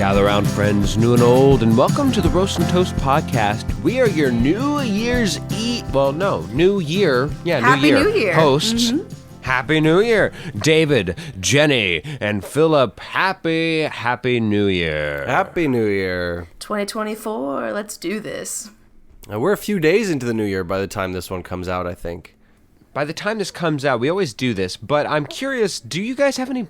Gather around, friends, new and old, and welcome to the Roast and Toast podcast. We are your New Year's Eve, New Year. Yeah, Happy New Year. Hosts. Mm-hmm. Happy New Year. David, Jenny, and Philip, Happy New Year. Happy New Year. 2024, let's do this. We're a few days into the new year by the time this one comes out, I think. By the time this comes out, we always do this, but I'm curious, do you guys have any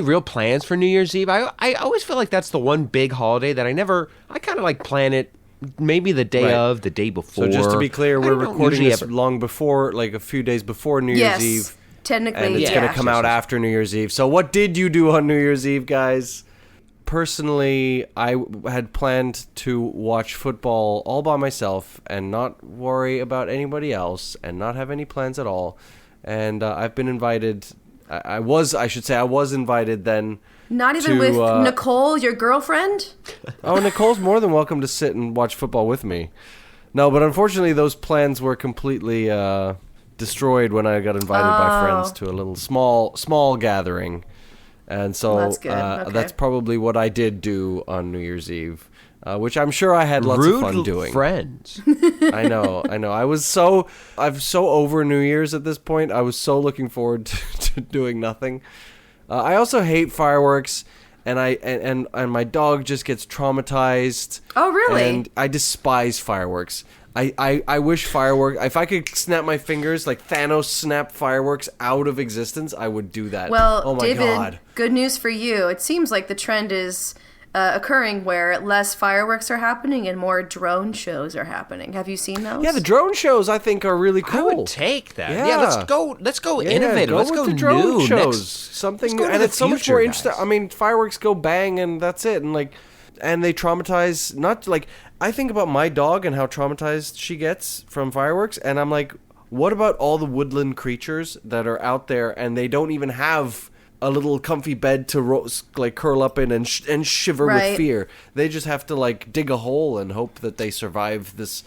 real plans for New Year's Eve? I always feel like that's the one big holiday that I kind of like plan it maybe the day of, the day before. So just to be clear, we're recording this long before, like a few days before New Year's Eve. Technically, and it's going to come out after New Year's Eve. So what did you do on New Year's Eve, guys? Personally, I had planned to watch football all by myself and not worry about anybody else and not have any plans at all. And I've been invited. I was invited then. Not even with Nicole, your girlfriend? Oh, Nicole's more than welcome to sit and watch football with me. No, but unfortunately, those plans were completely destroyed when I got invited by friends to a little small gathering. And so that's probably what I did do on New Year's Eve, which I'm sure I had lots of fun doing. Friends. I know. I'm so over New Year's at this point. I was so looking forward to doing nothing. I also hate fireworks, and my dog just gets traumatized. Oh, really? And I despise fireworks. I wish fireworks, if I could snap my fingers like Thanos snapped fireworks out of existence, I would do that. Well, oh my David, God. Good news for you. It seems like the trend is occurring where less fireworks are happening and more drone shows are happening. Have you seen those? Yeah, the drone shows I think are really cool. I would take that. Yeah, let's go innovative. Let's go with the drone new. shows. Something new. And it's so much more interesting. I mean, fireworks go bang and that's it. And they traumatize, not like, I think about my dog and how traumatized she gets from fireworks, and I'm like, what about all the woodland creatures that are out there and they don't even have a little comfy bed to curl up in and shiver with fear? They just have to like dig a hole and hope that they survive this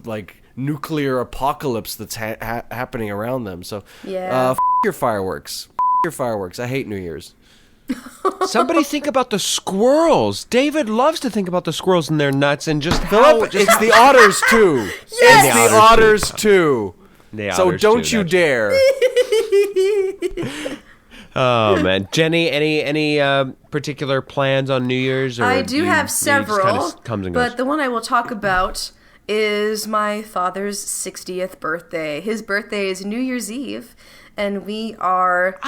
like nuclear apocalypse that's happening around them. So your fireworks. Your fireworks. I hate New Year's. Somebody think about the squirrels. David loves to think about the squirrels and their nuts and just it's the otters too. Yes! It's the otters too. So don't you dare. Oh man, Jenny, any particular plans on New Year's? Or I do have several, comes and but goes? the one I will talk about is my father's 60th birthday. His birthday is New Year's Eve. And we are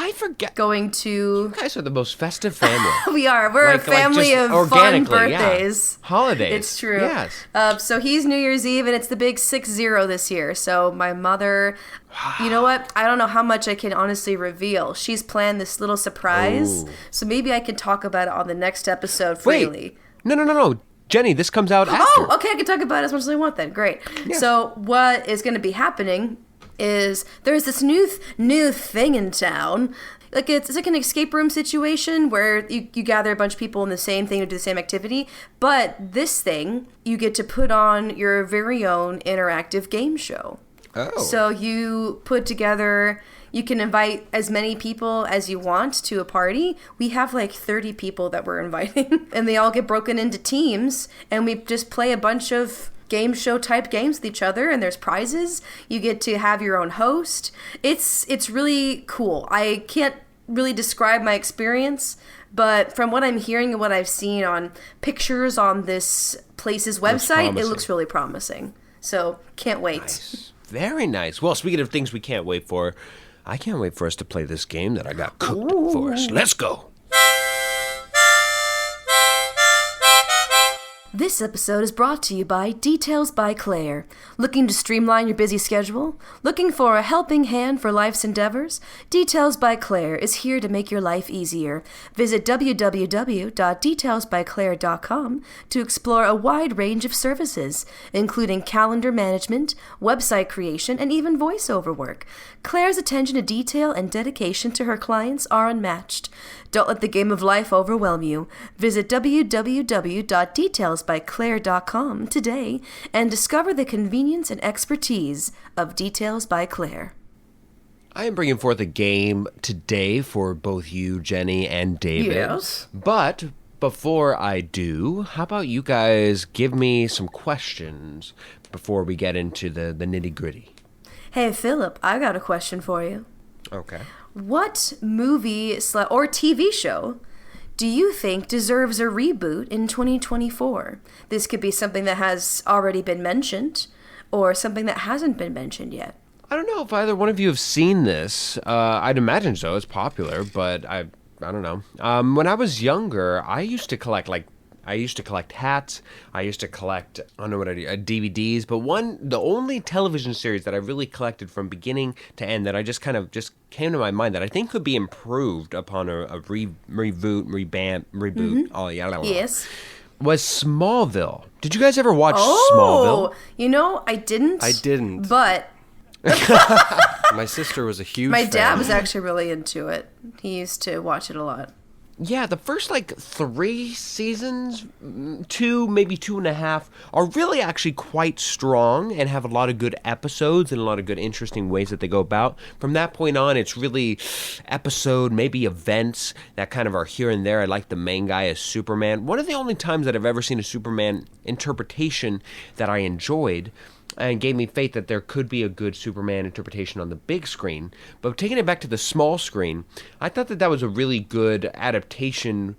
going to... You guys are the most festive family. We are. We're a family of fun birthdays. Yeah. Holidays. It's true. Yes. So he's New Year's Eve, and it's the big 6-0 this year. So my mother... You know what? I don't know how much I can honestly reveal. She's planned this little surprise. Ooh. So maybe I can talk about it on the next episode freely. Wait. No. Jenny, this comes out after. Oh, okay. I can talk about it as much as I want then. Great. Yeah. So what is going to be happening is there's this new thing in town. Like it's like an escape room situation where you gather a bunch of people in the same thing to do the same activity. But this thing, you get to put on your very own interactive game show. Oh. So you put together, you can invite as many people as you want to a party. We have like 30 people that we're inviting. And they all get broken into teams. And we just play a bunch of game show type games with each other, and there's prizes. You get to have your own host. It's really cool. I can't really describe my experience, but from what I'm hearing and what I've seen on pictures on this place's website, it looks really promising. So can't wait. Nice. Very nice. Well, speaking of things we can't wait for, I can't wait for us to play this game that I got cooked for us. Let's go. This episode is brought to you by Details by Claire. Looking to streamline your busy schedule? Looking for a helping hand for life's endeavors? Details by Claire is here to make your life easier. Visit www.detailsbyclaire.com to explore a wide range of services, including calendar management, website creation, and even voiceover work. Claire's attention to detail and dedication to her clients are unmatched. Don't let the game of life overwhelm you. Visit www.detailsbyclaire.com today and discover the convenience and expertise of Details by Claire. I am bringing forth a game today for both you, Jenny, and David. Yes. But Before I do, how about you guys give me some questions before we get into the nitty-gritty? Hey, Philip, I got a question for you. Okay. What movie or TV show do you think deserves a reboot in 2024? This could be something that has already been mentioned or something that hasn't been mentioned yet. I don't know if either one of you have seen this. I'd imagine so. It's popular, but I don't know. When I was younger, I used to collect hats. I used to collect, I don't know what I do, DVDs. But the only television series that I really collected from beginning to end that I just came to my mind that I think could be improved upon a reboot, all yada. Yes. Was Smallville. Did you guys ever watch Smallville? I didn't. I didn't. But my sister was a huge my fan. dad was actually really into it. He used to watch it a lot. Yeah, the first 3 seasons, 2, maybe 2.5, are really actually quite strong and have a lot of good episodes and a lot of good interesting ways that they go about. From that point on, it's really episode, maybe events that kind of are here and there. I like the main guy as Superman. One of the only times that I've ever seen a Superman interpretation that I enjoyed and gave me faith that there could be a good Superman interpretation on the big screen. But taking it back to the small screen, I thought that was a really good adaptation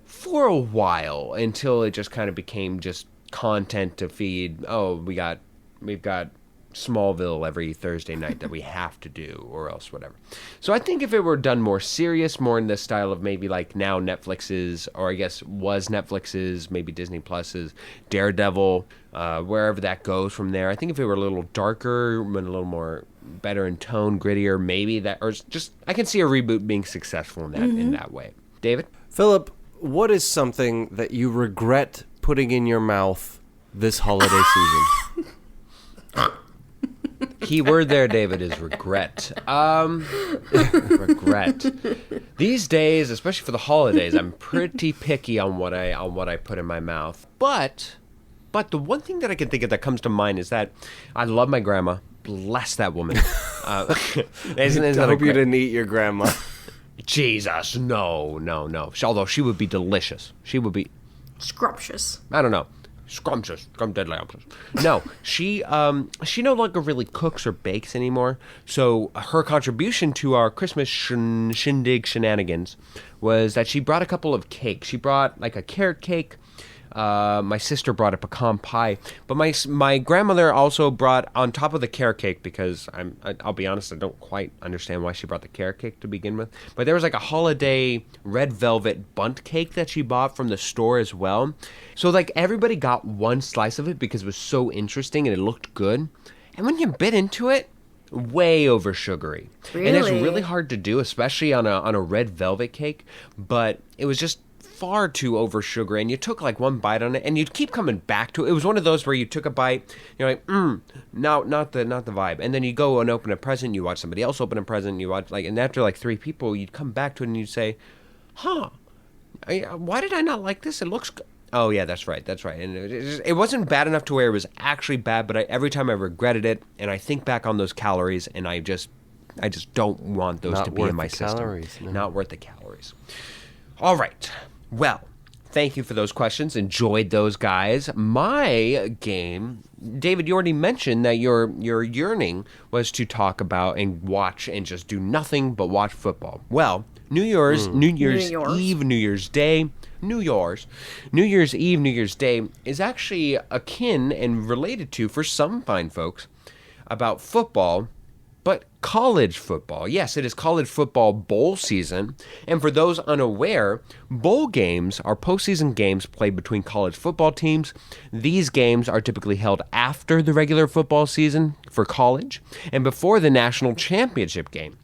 for a while until it just kind of became just content to feed. Oh, we've got Smallville every Thursday night that we have to do, or else whatever. So I think if it were done more serious, more in the style of maybe now Netflix's, or I guess was Netflix's, maybe Disney Plus's Daredevil, wherever that goes from there. I think if it were a little darker, and a little more better in tone, grittier, maybe that, or just I can see a reboot being successful in that way. David? Philip, what is something that you regret putting in your mouth this holiday season? Key word there, David, is regret. Regret. These days, especially for the holidays, I'm pretty picky on what I put in my mouth. But the one thing that I can think of that comes to mind is that I love my grandma. Bless that woman. I hope you didn't eat your grandma. Jesus, no. Although she would be delicious. She would be scrumptious. I don't know. Scrumptious. No, she no longer really cooks or bakes anymore. So her contribution to our Christmas shindig shenanigans was that she brought a couple of cakes. She brought a carrot cake. My sister brought a pecan pie, but my grandmother also brought on top of the carrot cake, because I'll be honest, I don't quite understand why she brought the carrot cake to begin with. But there was a holiday red velvet bundt cake that she bought from the store as well. So everybody got one slice of it because it was so interesting and it looked good. And when you bit into it, way over sugary. Really? And it's really hard to do, especially on a red velvet cake. But it was just far too over sugar, and you took one bite on it and you'd keep coming back to it. It was one of those where you took a bite, you're like, no, not the vibe. And then you go and open a present, you watch somebody else open a present, you watch and after 3 people, you'd come back to it and you'd say, why did I not like this? It looks good. Oh yeah, that's right. And it wasn't bad enough to where it was actually bad, but every time I regretted it, and I think back on those calories, and I just don't want those to be in my system. Calories, no. Not worth the calories. All right. Well, thank you for those questions. Enjoyed those, guys. My game, David, you already mentioned that your yearning was to talk about and watch and just do nothing but watch football. Well, New Year's Eve, New Year's Day, New Year's Eve, New Year's Day is actually akin and related to, for some fine folks, about football, but college football. Yes, it is college football bowl season. And for those unaware, bowl games are postseason games played between college football teams. These games are typically held after the regular football season for college and before the national championship game.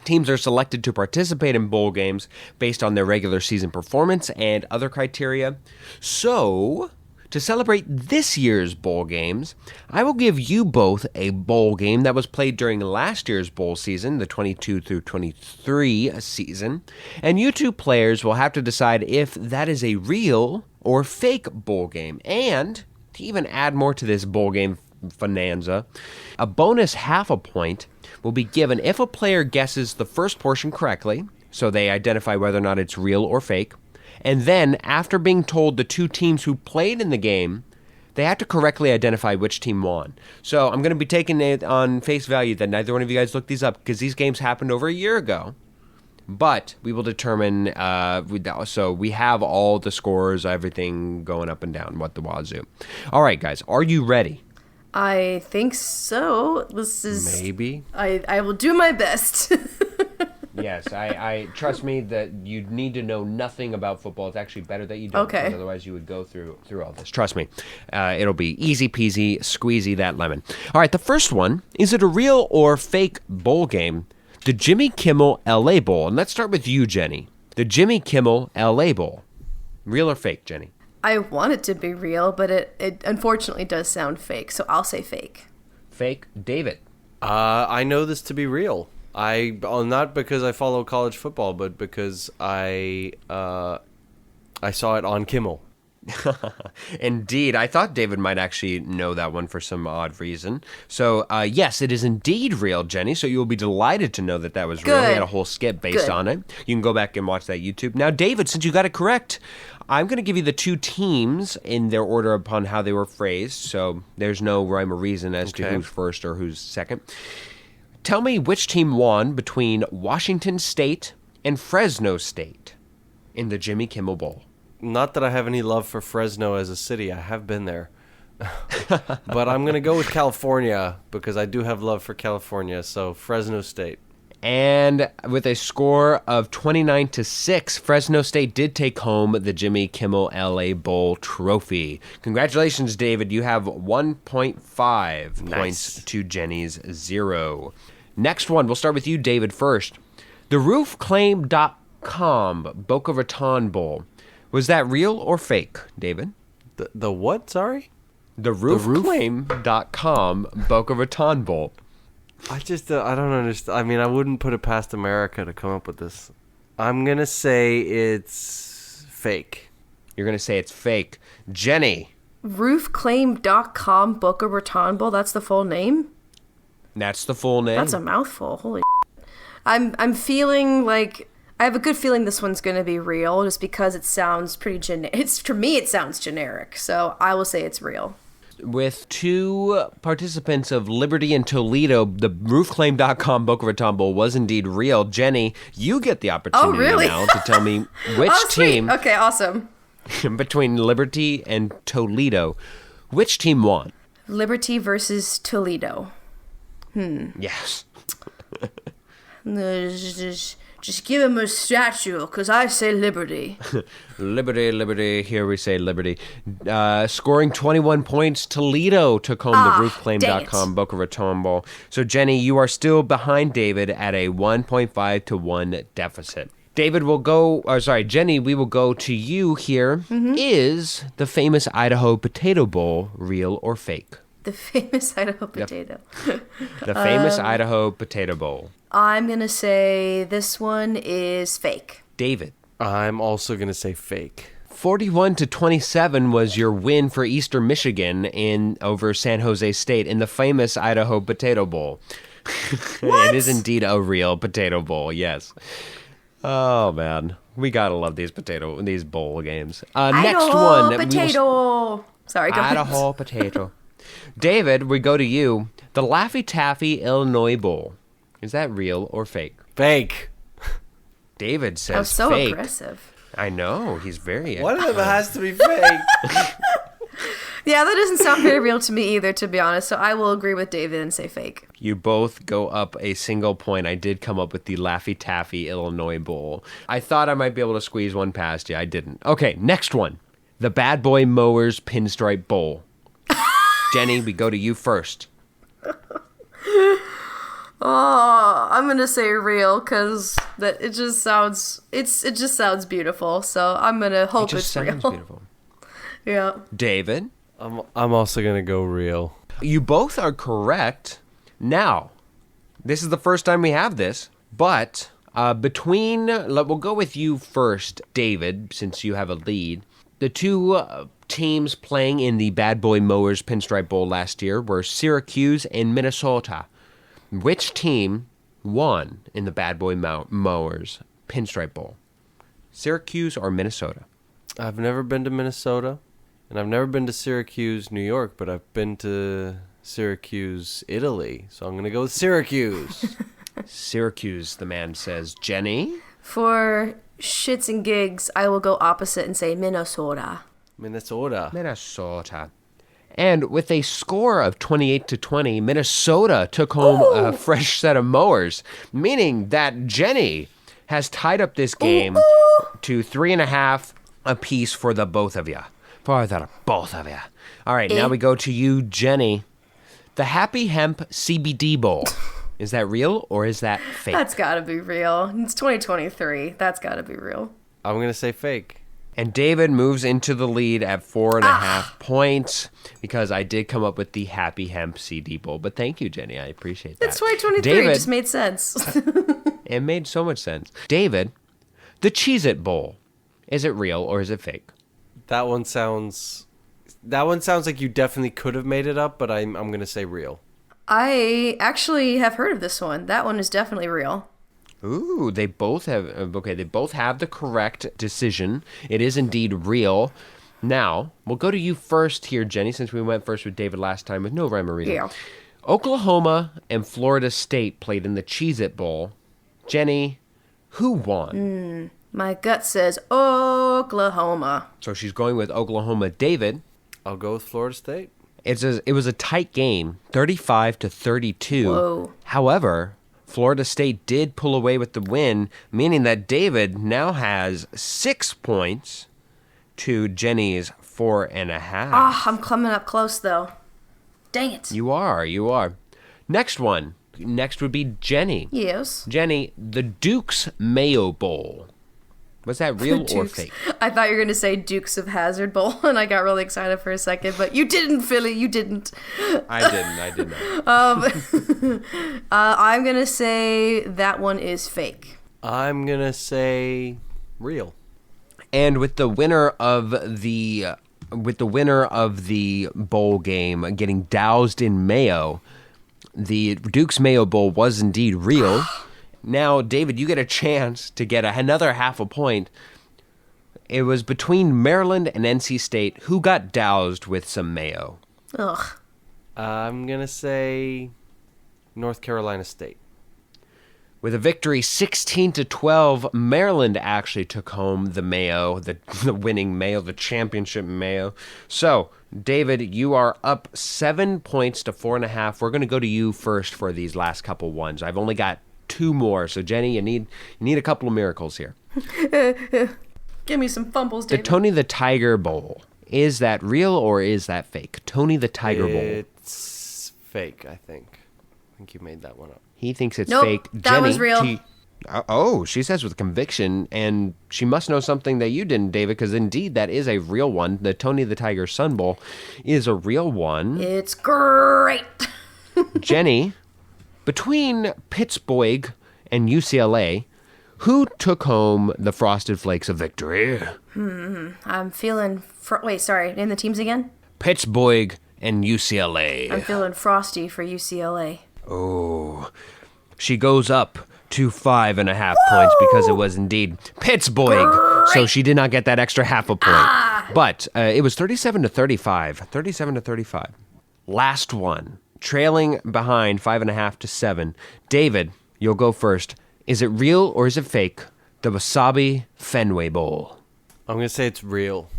Teams are selected to participate in bowl games based on their regular season performance and other criteria. So, to celebrate this year's bowl games, I will give you both a bowl game that was played during last year's bowl season, the 22 through 23 season, and you two players will have to decide if that is a real or fake bowl game. And to even add more to this bowl game bonanza, a bonus half a point will be given if a player guesses the first portion correctly, so they identify whether or not it's real or fake, And then, after being told the two teams who played in the game, they have to correctly identify which team won. So I'm going to be taking it on face value that neither one of you guys looked these up because these games happened over a year ago. But we will determine, so we have all the scores, everything going up and down, what the wazoo. All right, guys, are you ready? I think so. This is... Maybe. I will do my best. Yes, I trust me that you need to know nothing about football. It's actually better that you don't, okay. Because otherwise you would go through all this. Trust me. It'll be easy peasy, squeezy that lemon. All right, the first one, is it a real or fake bowl game? The Jimmy Kimmel LA Bowl. And let's start with you, Jenny. The Jimmy Kimmel LA Bowl. Real or fake, Jenny? I want it to be real, but it unfortunately does sound fake, so I'll say fake. Fake. David? I know this to be real. Not because I follow college football, but because I saw it on Kimmel. Indeed. I thought David might actually know that one for some odd reason. So, yes, it is indeed real, Jenny. So you'll be delighted to know that that was real. We had a whole skit based on it. You can go back and watch that YouTube. Now, David, since you got it correct, I'm going to give you the two teams in their order upon how they were phrased. So there's no rhyme or reason as to who's first or who's second. Tell me which team won between Washington State and Fresno State in the Jimmy Kimmel Bowl. Not that I have any love for Fresno as a city. I have been there. But I'm going to go with California because I do have love for California. So Fresno State. And with a score of 29-6, Fresno State did take home the Jimmy Kimmel LA Bowl trophy. Congratulations, David. You have 1.5 points to Jenny's 0. Next one, we'll start with you, David, first. The roofclaim.com Boca Raton Bowl. Was that real or fake, David? The what, sorry? The roofclaim.com Boca Raton Bowl. I don't understand. I mean, I wouldn't put it past America to come up with this. I'm going to say it's fake. You're going to say it's fake. Jenny. Roofclaim.com Boca Raton Bowl, that's the full name? That's the full name. That's a mouthful. Holy I'm feeling like... I have a good feeling this one's going to be real just because it sounds pretty generic. For me, it sounds generic, so I will say it's real. With two participants of Liberty and Toledo, the roofclaim.com Boca Raton Bowl was indeed real. Jenny, you get the opportunity now to tell me which team... Okay, awesome. Between Liberty and Toledo, which team won? Liberty versus Toledo. Yes. Just give him a statue, because I say Liberty. Liberty, here we say Liberty. Scoring 21 points, Toledo took home the roofclaim.com Boca Raton Bowl. So, Jenny, you are still behind David at a 1.5 to 1 deficit. David will go, Jenny, we will go to you here. Mm-hmm. Is the famous Idaho Potato Bowl real or fake? The famous Idaho Potato. The famous Idaho Potato Bowl. I'm going to say this one is fake. David. I'm also going to say fake. 41-27 was your win for Eastern Michigan over San Jose State in the famous Idaho Potato Bowl. It is indeed a real potato bowl, yes. Oh, man. We got to love these bowl games. Next one. Potato. Sorry, go ahead. Idaho Potato. David, we go to you. The Laffy Taffy Illinois Bowl. Is that real or fake? Fake. David says fake. That was so aggressive. I know. He's very... One of them has to be fake. Yeah, that doesn't sound very real to me either, to be honest. So I will agree with David and say fake. You both go up a single point. I did come up with the Laffy Taffy Illinois Bowl. I thought I might be able to squeeze one past you. I didn't. Okay, next one. The Bad Boy Mowers Pinstripe Bowl. Jenny, we go to you first. Oh, I'm gonna say real because it just sounds beautiful. So I'm gonna hope it's real. Beautiful. Yeah. David, I'm also gonna go real. You both are correct. Now, this is the first time we have this, but we'll go with you first, David, since you have a lead. The two teams playing in the Bad Boy Mowers Pinstripe Bowl last year were Syracuse and Minnesota. Which team won in the Bad Boy Mowers Pinstripe Bowl? Syracuse or Minnesota? I've never been to Minnesota, and I've never been to Syracuse, New York, but I've been to Syracuse, Italy. So I'm going to go with Syracuse. Syracuse, the man says. Jenny? For shits and gigs, I will go opposite and say Minnesota. Minnesota. And with a score of 28-20, Minnesota took home a fresh set of mowers, meaning that Jenny has tied up this game to 3.5 apiece for the both of you. All right, now we go to you, Jenny. The Happy Hemp CBD Bowl. Is that real or is that fake? That's got to be real. It's 2023. That's got to be real. I'm going to say fake. And David moves into the lead at 4.5 points because I did come up with the Happy Hemp CD Bowl. But thank you, Jenny. I appreciate that. It's 2023. David, it just made sense. It made so much sense. David, the Cheez-It Bowl. Is it real or is it fake? That one sounds like you definitely could have made it up, but I'm going to say real. I actually have heard of this one. That one is definitely real. Ooh, they both have the correct decision. It is indeed real. Now, we'll go to you first here, Jenny, since we went first with David last time with no rhyme or reason. Yeah. Oklahoma and Florida State played in the Cheez-It Bowl. Jenny, who won? My gut says Oklahoma. So she's going with Oklahoma. David? I'll go with Florida State. It was a tight game, 35-32. Whoa. However, Florida State did pull away with the win, meaning that David now has 6 points to Jenny's 4.5. I'm coming up close, though. Dang it. You are. Next one. Next would be Jenny. Yes. Jenny, the Duke's Mayo Bowl. Was that real or fake? I thought you were going to say Dukes of Hazzard Bowl, and I got really excited for a second, but you didn't, Philly. You didn't. I did not. I'm going to say that one is fake. I'm going to say real. And with the winner of the bowl game getting doused in mayo, the Duke's Mayo Bowl was indeed real. Now, David, you get a chance to get another half a point. It was between Maryland and NC State. Who got doused with some mayo? Ugh. I'm going to say North Carolina State. With a victory 16-12, Maryland actually took home the mayo, the winning mayo, the championship mayo. So, David, you are up 7 points to 4.5. We're going to go to you first for these last couple ones. I've only got 2 more. So, Jenny, you need a couple of miracles here. Give me some fumbles, David. The Tony the Tiger Bowl. Is that real or is that fake? Tony the Tiger Bowl. It's fake, I think. I think you made that one up. He thinks it's nope, fake. That Jenny, was real. She says with conviction, and she must know something that you didn't, David, because indeed that is a real one. The Tony the Tiger Sun Bowl is a real one. It's great. Jenny, between Pittsburgh and UCLA, who took home the Frosted Flakes of victory? I'm feeling... Wait, sorry. Name the teams again? Pittsburgh and UCLA. I'm feeling frosty for UCLA. Oh. She goes up to 5.5 points because it was indeed Pittsburgh. Great. So she did not get that extra half a point. But it was 37-35. 37-35. Last one. Trailing behind 5.5 to 7. David, you'll go first. Is it real or is it fake? The Wasabi Fenway Bowl. I'm going to say it's real.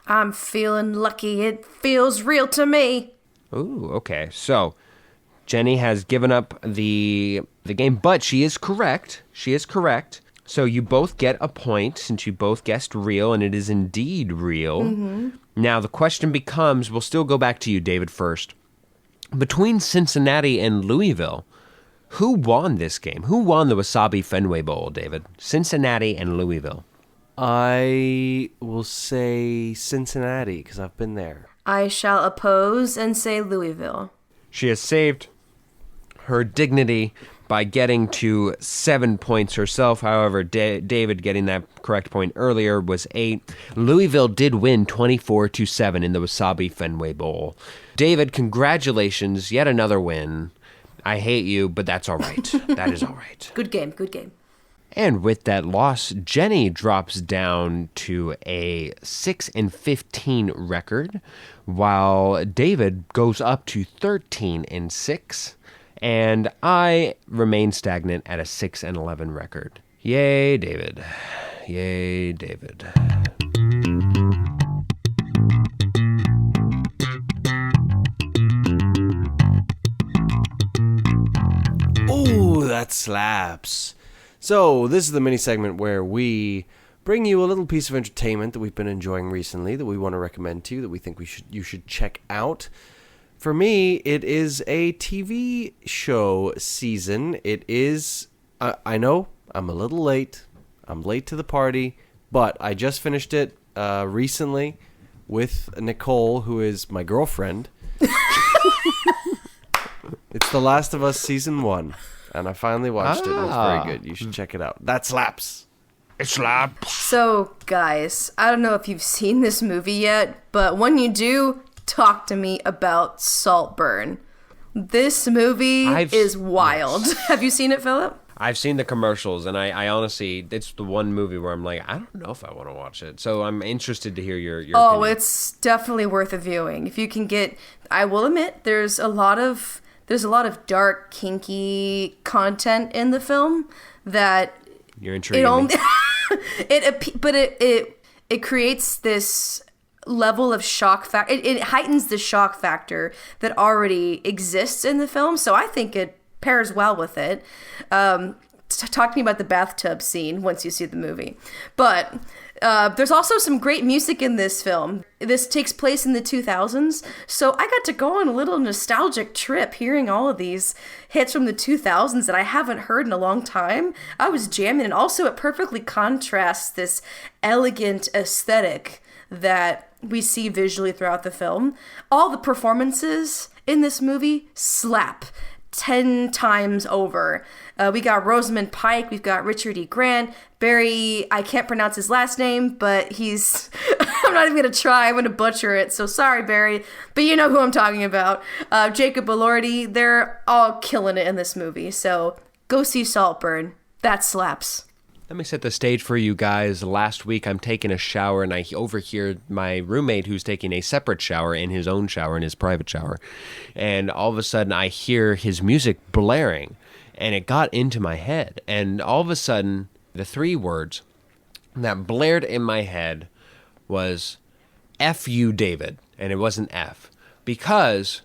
I'm feeling lucky. It feels real to me. Ooh, okay. So, Jenny has given up the game, but she is correct. So you both get a point since you both guessed real, and it is indeed real. Mm-hmm. Now, the question becomes, we'll still go back to you, David, first. Between Cincinnati and Louisville, who won this game? Who won the Wasabi Fenway Bowl, David? Cincinnati and Louisville. I will say Cincinnati, because I've been there. I shall oppose and say Louisville. She has saved her dignity by getting to 7 points herself. However, David getting that correct point earlier was 8. Louisville did win 24-7 in the Wasabi Fenway Bowl. David, congratulations. Yet another win. I hate you, but that's all right. That is all right. Good game. And with that loss, Jennie drops down to a 6-15 record, while David goes up to 13-6, and I remain stagnant at a 6-11 record. Yay, David. Yay, David. Ooh, that slaps. So, this is the mini segment where we bring you a little piece of entertainment that we've been enjoying recently that we want to recommend to you, that we think you should check out. For me, it is a TV show season. It is, I know, I'm a little late. I'm late to the party, but I just finished it recently with Nicole, who is my girlfriend. It's The Last of Us Season 1. And I finally watched it, and it's very good. You should check it out. That slaps. It slaps. So, guys, I don't know if you've seen this movie yet, but when you do, talk to me about Saltburn. This movie is wild. Yes. Have you seen it, Philip? I've seen the commercials, and I honestly, it's the one movie where I'm like, I don't know if I want to watch it. So I'm interested to hear your opinion. It's definitely worth a viewing. If you can get, I will admit, there's a lot of dark, kinky content in the film that you're intrigued. It creates this level of shock factor. It heightens the shock factor that already exists in the film. So I think it pairs well with it. Talk to me about the bathtub scene once you see the movie. But there's also some great music in this film. This takes place in the 2000s, so I got to go on a little nostalgic trip hearing all of these hits from the 2000s that I haven't heard in a long time. I was jamming, and also it perfectly contrasts this elegant aesthetic that we see visually throughout the film. All the performances in this movie slap 10 times over. We got Rosamund Pike, we've got Richard E. Grant, Barry, I can't pronounce his last name, but he's, I'm not even going to try, I'm going to butcher it, so sorry, Barry, but you know who I'm talking about. Jacob Elordi, they're all killing it in this movie, so go see Saltburn. That slaps. Let me set the stage for you guys. Last week, I'm taking a shower, and I overhear my roommate who's taking a separate shower in his own shower, in his private shower. And all of a sudden, I hear his music blaring, and it got into my head. And all of a sudden, the 3 words that blared in my head was, F you, David. And it wasn't F. Because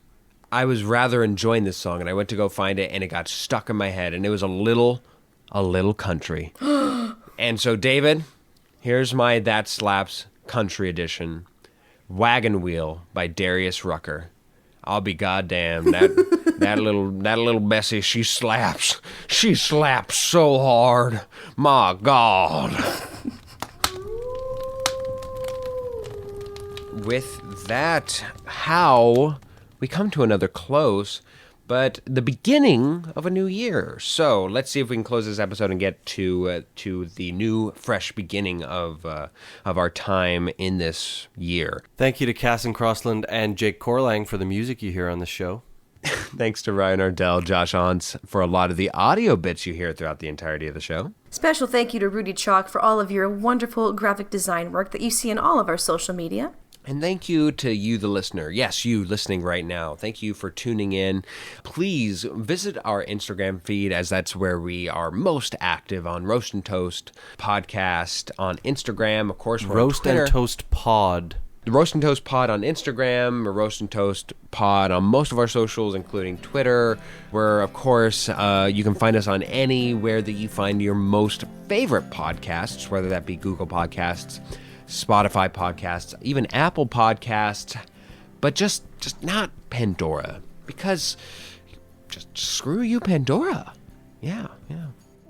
I was rather enjoying this song, and I went to go find it, and it got stuck in my head. And it was a little country. And so, David, here's my That Slaps country edition. Wagon Wheel by Darius Rucker. I'll be goddamn, that little Bessie, she slaps. She slaps so hard. My God. With that, how we come to another close, but the beginning of a new year. So let's see if we can close this episode and get to the new, fresh beginning of our time in this year. Thank you to Casson Crossland and Jake Corlang for the music you hear on the show. Thanks to Ryan Ardell, Josh Ons for a lot of the audio bits you hear throughout the entirety of the show. Special thank you to Rudy Chalk for all of your wonderful graphic design work that you see in all of our social media. And thank you to you, the listener. Yes, you listening right now. Thank you for tuning in. Please visit our Instagram feed, as that's where we are most active on Roast and Toast Podcast on Instagram. Of course, we're Roast on Twitter. and Toast Pod. The Roast and Toast Pod on Instagram, or Roast and Toast Pod on most of our socials, including Twitter, where, of course, you can find us on anywhere that you find your most favorite podcasts, whether that be Google Podcasts, Spotify podcasts, even Apple Podcasts, but just not Pandora, because just screw you, Pandora. Yeah.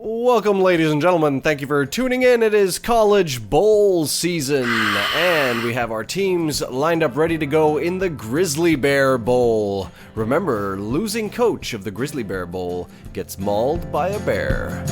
Welcome, ladies and gentlemen. Thank you for tuning in. It is College Bowl season, and we have our teams lined up ready to go in the Grizzly Bear Bowl. Remember, losing coach of the Grizzly Bear Bowl gets mauled by a bear.